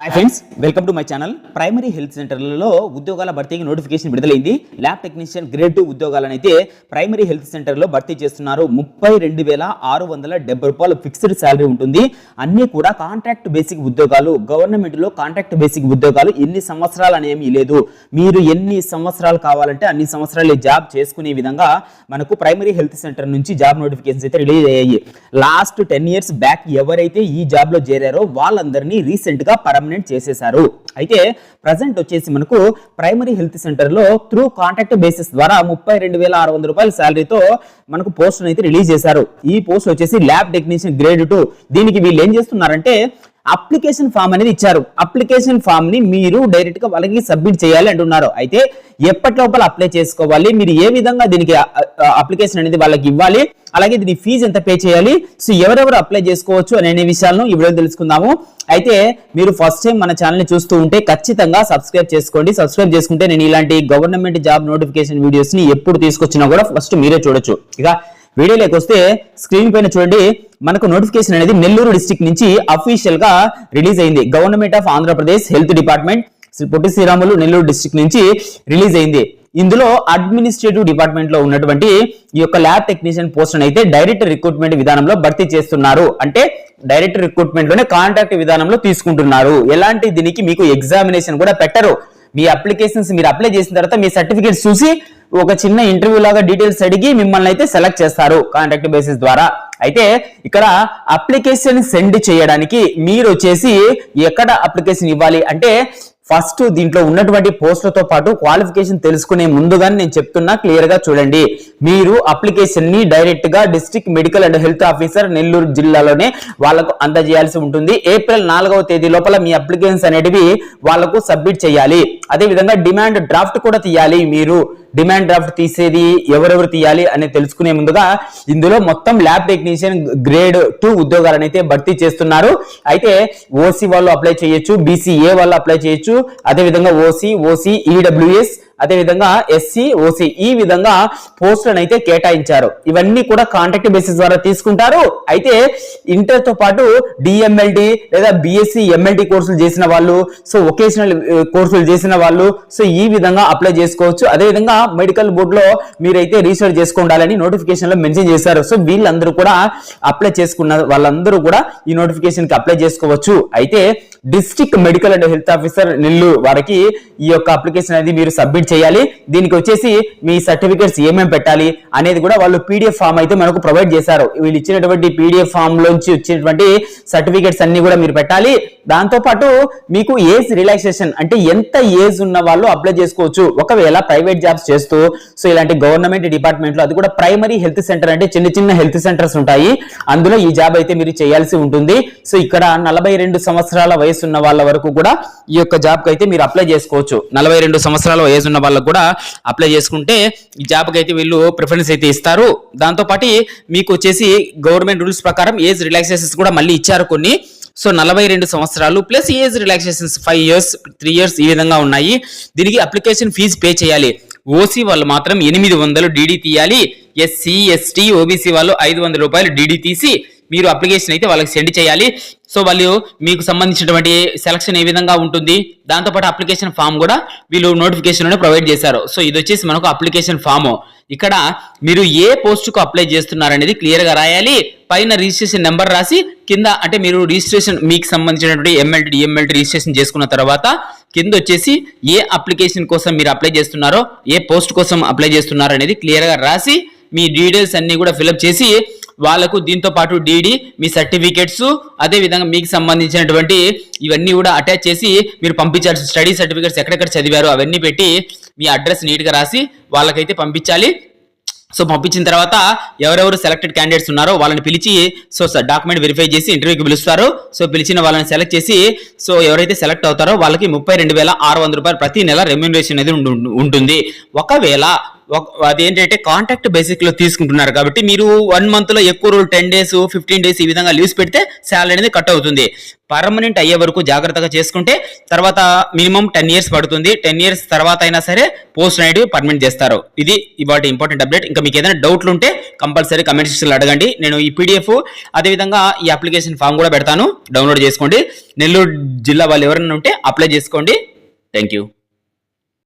Hi friends, welcome to my channel. Primary health సెంటర్లలో ఉద్యోగాల భర్తీకి నోటిఫికేషన్ విడుదలైంది. ల్యాబ్ టెక్నీషియన్ గ్రేడ్ 2 ఉద్యోగాలను అయితే ప్రైమరీ హెల్త్ సెంటర్లో భర్తీ చేస్తున్నారు. 32,670 రూపాయలు ఫిక్స్డ్ శాలరీ ఉంటుంది. అన్నీ కూడా కాంట్రాక్ట్ బేసిక్ ఉద్యోగాలు. గవర్నమెంట్లో కాంట్రాక్ట్ బేసిక్ ఉద్యోగాలు. ఎన్ని సంవత్సరాలు అనేవి లేదు. మీరు ఎన్ని సంవత్సరాలు కావాలంటే అన్ని సంవత్సరాలు జాబ్ చేసుకునే విధంగా మనకు ప్రైమరీ హెల్త్ సెంటర్ నుంచి జాబ్ నోటిఫికేషన్స్ అయితే రిలీజ్ అయ్యాయి. లాస్ట్ 10 years బ్యాక్ ఎవరైతే ఈ జాబ్ లో చేరారో వాళ్ళందరినీ రీసెంట్ గా పర్మనెంట్ చేసేశారు. అయితే ప్రజెంట్ వచ్చేసి మనకు ప్రైమరీ హెల్త్ సెంటర్ లో త్రూ కాంట్రాక్ట్ బేసిస్ ద్వారా 32,600 రూపాయల శాలరీతో మనకు పోస్ట్ అయితే రిలీజ్ చేశారు. ఈ పోస్ట్ వచ్చేసి ల్యాబ్ టెక్నీషియన్ గ్రేడ్ 2. దీనికి వీళ్ళు ఏం చేస్తున్నారంటే అప్లికేషన్ ఫామ్ అనేది ఇచ్చారు. అప్లికేషన్ ఫామ్ ని మీరు డైరెక్ట్ గా వాళ్ళకి సబ్మిట్ చేయాలి అంటున్నారు. అయితే ఎప్పటి లోపల అప్లై చేసుకోవాలి, మీరు ఏ విధంగా దీనికి అప్లికేషన్ అనేది వాళ్ళకి ఇవ్వాలి, అలాగే దీని ఫీజు ఎంత పే చేయాలి, సో ఎవరెవరు అప్లై చేసుకోవచ్చు అనే విషయాలను ఈ వీడియోలో తెలుసుకుందాము. అయితే మీరు ఫస్ట్ టైం మన ఛానల్ ని చూస్తూ ఉంటే ఖచ్చితంగా సబ్స్క్రైబ్ చేసుకోండి. సబ్స్క్రైబ్ చేసుకుంటే నేను ఇలాంటి గవర్నమెంట్ జాబ్ నోటిఫికేషన్ వీడియోస్ ని ఎప్పుడు తీసుకొచ్చినా కూడా ఫస్ట్ మీరే చూడొచ్చు. ఇక వీడియోలోకి వస్తే స్క్రీన్ పైన చూడండి, మనకు నోటిఫికేషన్ అనేది నెల్లూరు డిస్ట్రిక్ట్ నుంచి అఫీషియల్ గా రిలీజ్ అయింది. Government of Andhra Pradesh health department Potti Sriramulu Nellore district నుంచి రిలీజ్ అయింది. ఇందులో అడ్మినిస్ట్రేటివ్ డిపార్ట్మెంట్ లో ఉన్నటువంటి ఈ యొక్క ల్యాబ్ టెక్నీషియన్ పోస్ట్ అయితే డైరెక్ట్ రిక్రూట్మెంట్ విధానంలో భర్తీ చేస్తున్నారు. అంటే డైరెక్ట్ రిక్రూట్మెంట్ లోనే కాంట్రాక్ట్ విధానంలో తీసుకుంటున్నారు. ఎలాంటి దీనికి మీకు ఎగ్జామినేషన్ కూడా పెట్టరు. మీ అప్లికేషన్స్ మీరు అప్లై చేసిన తర్వాత మీ సర్టిఫికేట్స్ చూసి ఒక చిన్న ఇంటర్వ్యూ లాగా డీటెయిల్స్ అడిగి మిమ్మల్ని అయితే సెలెక్ట్ చేస్తారు కాంట్రాక్ట్ బేసిస్ ద్వారా. అయితే ఇక్కడ అప్లికేషన్ సెండ్ చేయడానికి మీరు వచ్చేసి ఎక్కడ అప్లికేషన్ ఇవ్వాలి అంటే ఫస్ట్ దీంట్లో ఉన్నటువంటి పోస్టులతో పాటు క్వాలిఫికేషన్ తెలుసుకునే ముందుగానే నేను చెప్తున్నా, క్లియర్ గా చూడండి. మీరు అప్లికేషన్ ని డైరెక్ట్ గా district medical and health officer Nellore జిల్లాలోనే వాళ్ళకు అందజేయాల్సి ఉంటుంది. ఏప్రిల్ 4వ తేదీ లోపల మీ అప్లికేషన్స్ అనేటివి వాళ్ళకు సబ్మిట్ చేయాలి. అదే విధంగా డిమాండ్ డ్రాఫ్ట్ కూడా తీయాలి. మీరు డిమాండ్ డ్రాఫ్ట్ తీసేది ఎవరెవరు తీయాలి అనేది తెలుసుకునే ముందుగా ఇందులో మొత్తం ల్యాబ్ టెక్నీషియన్ గ్రేడ్ 2 ఉద్యోగాలను అయితే భర్తీ చేస్తున్నారు. అయితే ఓసీ వాళ్ళు అప్లై చేయొచ్చు, బీసీఏ వాళ్ళు అప్లై చేయొచ్చు, అదే విధంగా ఓసీ, ఈడబ్ల్యూఎస్, అదే విధంగా ఎస్సీ, ఓసీ ఈ విధంగా పోస్టులను అయితే కేటాయించారు. ఇవన్నీ కూడా కాంట్రాక్ట్ బేసిస్ ద్వారా తీసుకుంటారు. అయితే ఇంటర్ తో పాటు డిఎంఎల్డి లేదా బిఎస్సి ఎంఎల్డి కోర్సులు చేసిన వాళ్ళు, సో వొకేషనల్ కోర్సులు చేసిన వాళ్ళు, సో ఈ విధంగా అప్లై చేసుకోవచ్చు. అదే విధంగా మెడికల్ బోర్డు లో మీరైతే రీసెర్చ్ చేసుకోవాలని నోటిఫికేషన్ లో మెన్షన్ చేశారు. సో వీళ్ళందరూ కూడా అప్లై చేసుకున్న వాళ్ళందరూ కూడా ఈ నోటిఫికేషన్ కి అప్లై చేసుకోవచ్చు. అయితే district medical and health officer Nellore వారికి ఈ యొక్క అప్లికేషన్ అనేది మీరు సబ్మిట్ చేయాలి. దీనికి వచ్చేసి మీ సర్టిఫికేట్స్ ఏమేమి పెట్టాలి అనేది కూడా వాళ్ళు పీడిఎఫ్ ఫామ్ అయితే మనకు ప్రొవైడ్ చేశారు. వీళ్ళు ఇచ్చినటువంటి పీడిఎఫ్ ఫామ్ లోంచి వచ్చినటువంటి సర్టిఫికేట్స్ అన్ని కూడా మీరు పెట్టాలి. దాంతో పాటు మీకు ఏజ్ రిలాక్సేషన్ అంటే ఎంత ఏజ్ ఉన్న వాళ్ళు అప్లై చేసుకోవచ్చు. ఒకవేళ ప్రైవేట్ జాబ్స్ చేస్తూ సో ఇలాంటి గవర్నమెంట్ డిపార్ట్మెంట్ లో, అది కూడా ప్రైమరీ హెల్త్ సెంటర్ అంటే చిన్న చిన్న హెల్త్ సెంటర్స్ ఉంటాయి, అందులో ఈ జాబ్ అయితే మీరు చేయాల్సి ఉంటుంది. సో ఇక్కడ 42 సంవత్సరాల వయసు ఉన్న వాళ్ళ వరకు కూడా ఈ యొక్క జాబ్ కి అయితే మీరు అప్లై చేసుకోవచ్చు. 42 సంవత్సరాల వయసు ఉన్న వాళ్ళకు కూడా అప్లై చేసుకుంటే ఈ జాబ్ కి అయితే వీళ్ళు ప్రిఫరెన్స్ అయితే ఇస్తారు. దాంతో పాటు మీకు వచ్చేసి గవర్నమెంట్ రూల్స్ ప్రకారం ఏజ్ రిలాక్సేషన్స్ కూడా మళ్ళీ ఇచ్చారు కొన్ని. సో 42 సంవత్సరాలు plus age relaxations 5 years 3 years ఈ విధంగా ఉన్నాయి. దీనికి అప్లికేషన్ ఫీజు పే చేయాలి. ఓసీ వాళ్ళు మాత్రం 800 డీడీ తీయాలి. ఎస్సీ, ఎస్టీ, ఓబీసీ వాళ్ళు 500 రూపాయలు డీడీ తీసి మీరు అప్లికేషన్ అయితే వాళ్ళకి సెండ్ చేయాలి. సో వాళ్ళు మీకు సంబంధించినటువంటి సెలక్షన్ ఏ విధంగా ఉంటుంది, దాంతోపాటు అప్లికేషన్ ఫామ్ కూడా వీళ్ళు నోటిఫికేషన్ లోనే ప్రొవైడ్ చేశారు. సో ఇది వచ్చేసి మనకు అప్లికేషన్ ఫామ్. ఇక్కడ మీరు ఏ పోస్ట్ కు అప్లై చేస్తున్నారనేది క్లియర్ గా రాయాలి. పైన రిజిస్ట్రేషన్ నెంబర్ రాసి కింద అంటే మీరు రిజిస్ట్రేషన్ మీకు సంబంధించినటువంటి ఎంఎల్టీ డిఎంఎల్టీ రిజిస్ట్రేషన్ చేసుకున్న తర్వాత కింద వచ్చేసి ఏ అప్లికేషన్ కోసం మీరు అప్లై చేస్తున్నారో, ఏ పోస్ట్ కోసం అప్లై చేస్తున్నారో అనేది క్లియర్ గా రాసి మీ డీటెయిల్స్ అన్ని కూడా ఫిల్అప్ చేసి వాళ్ళకు దీంతో పాటు డీడీ, మీ సర్టిఫికేట్స్, అదే విధంగా మీకు సంబంధించినటువంటి ఇవన్నీ కూడా అటాచ్ చేసి మీరు పంపించాల్సి స్టడీ సర్టిఫికేట్స్ ఎక్కడెక్కడ చదివారో అవన్నీ పెట్టి మీ అడ్రస్ నీట్ గా రాసి వాళ్ళకైతే పంపించాలి. సో పంపించిన తర్వాత ఎవరెవరు సెలెక్టెడ్ క్యాండిడేట్స్ ఉన్నారో వాళ్ళని పిలిచి సో డాక్యుమెంట్ వెరిఫై చేసి ఇంటర్వ్యూకి పిలుస్తారు. సో పిలిచిన వాళ్ళని సెలెక్ట్ చేసి సో ఎవరైతే సెలెక్ట్ అవుతారో వాళ్ళకి 32,600 రూపాయలు ప్రతి నెల రెమ్యూనరేషన్ అనేది ఉంటుంది. ఒకవేళ అదేంటంటే కాంట్రాక్ట్ బేసిక్ లో తీసుకుంటున్నారు కాబట్టి మీరు 1 month లో ఎక్కువ రోజులు 10 days 15 days ఈ విధంగా లీవ్స్ పెడితే శాలరీ అనేది కట్ అవుతుంది. పర్మనెంట్ అయ్యే వరకు జాగ్రత్తగా చేసుకుంటే తర్వాత మినిమం 10 years పడుతుంది. 10 years తర్వాత అయినా సరే పోస్ట్ అనేది పర్మనెంట్ చేస్తారు. ఇది ఇవాళ ఇంపార్టెంట్ అప్డేట్. ఇంకా మీకు ఏదైనా డౌట్లు ఉంటే కంపల్సరీ కమెంట్ సెక్షన్లో అడగండి. నేను ఈ PDF అదేవిధంగా ఈ అప్లికేషన్ ఫామ్ కూడా పెడతాను, డౌన్లోడ్ చేసుకోండి. నెల్లూరు జిల్లా వాళ్ళు ఎవరైనా ఉంటే అప్లై చేసుకోండి. Thank you.